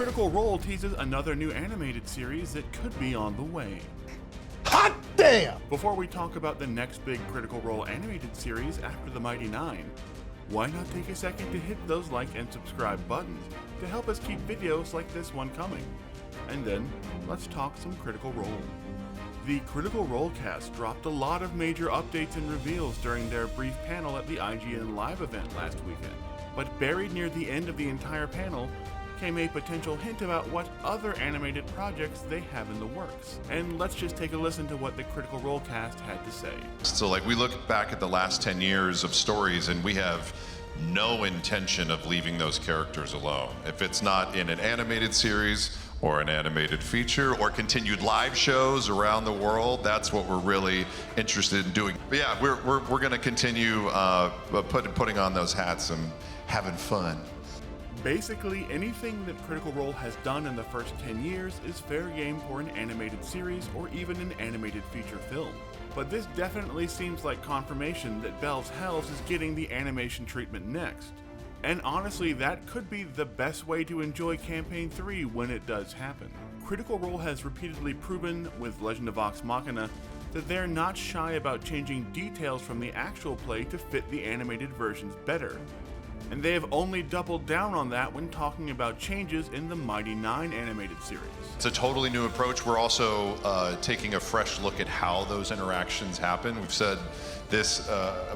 Critical Role teases another new animated series that could be on the way. Hot damn! Before we talk about the next big Critical Role animated series after the Mighty Nein, why not take a second to hit those like and subscribe buttons to help us keep videos like this one coming? And then, let's talk some Critical Role. The Critical Role cast dropped a lot of major updates and reveals during their brief panel at the IGN Live event last weekend. But buried near the end of the entire panel came a potential hint about what other animated projects they have in the works. And let's just take a listen to what the Critical Role cast had to say. So we look back at the last 10 years of stories and we have no intention of leaving those characters alone. If it's not in an animated series or an animated feature or continued live shows around the world, that's what we're really interested in doing. But yeah, we're gonna continue putting on those hats and having fun. Basically, anything that Critical Role has done in the first 10 years is fair game for an animated series or even an animated feature film. But this definitely seems like confirmation that Bell's Hells is getting the animation treatment next. And honestly, that could be the best way to enjoy Campaign 3 when it does happen. Critical Role has repeatedly proven, with Legend of Vox Machina, that they're not shy about changing details from the actual play to fit the animated versions better. And they have only doubled down on that when talking about changes in the Mighty Nein animated series. It's a totally new approach. We're also taking a fresh look at how those interactions happen. We've said this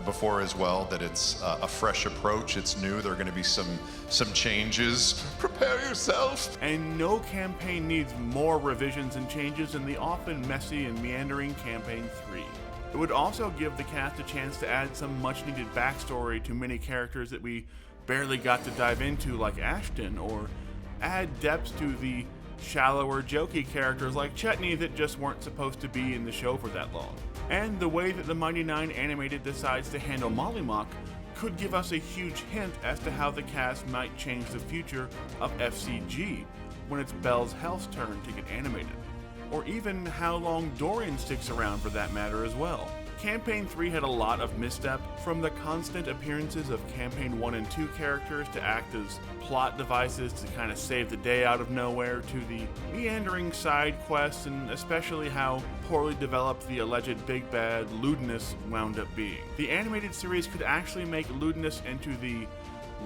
before as well, that it's a fresh approach. It's new. There are going to be some changes. Prepare yourself. And no campaign needs more revisions and changes than the often messy and meandering Campaign 3. It would also give the cast a chance to add some much needed backstory to many characters that we barely got to dive into, like Ashton, or add depth to the shallower, jokey characters like Chetney that just weren't supposed to be in the show for that long. And the way that the Mighty Nein animated decides to handle Mollymauk could give us a huge hint as to how the cast might change the future of FCG when it's Bell's Hells' turn to get animated. Or even how long Dorian sticks around for that matter as well. Campaign 3 had a lot of misstep, from the constant appearances of Campaign 1 and 2 characters to act as plot devices to kind of save the day out of nowhere, to the meandering side quests, and especially how poorly developed the alleged big bad Ludinus wound up being. The animated series could actually make Ludinus into the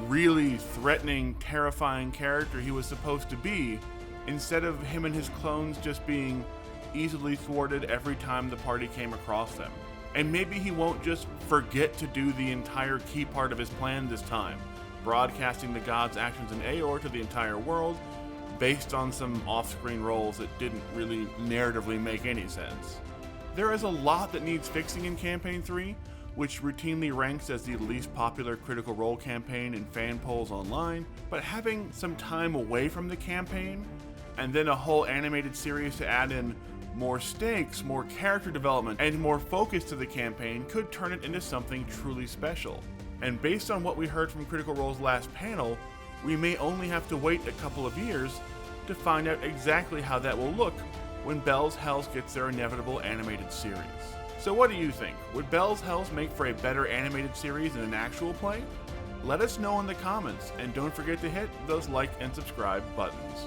really threatening, terrifying character he was supposed to be, instead of him and his clones just being easily thwarted every time the party came across them. And maybe he won't just forget to do the entire key part of his plan this time, broadcasting the gods' actions in Aeor to the entire world, based on some off-screen roles that didn't really narratively make any sense. There is a lot that needs fixing in Campaign 3, which routinely ranks as the least popular Critical Role campaign in fan polls online, but having some time away from the campaign, and then a whole animated series to add in more stakes, more character development, and more focus to the campaign could turn it into something truly special. And based on what we heard from Critical Role's last panel, we may only have to wait a couple of years to find out exactly how that will look when Bell's Hells gets their inevitable animated series. So what do you think? Would Bell's Hells make for a better animated series than an actual play? Let us know in the comments, and don't forget to hit those like and subscribe buttons.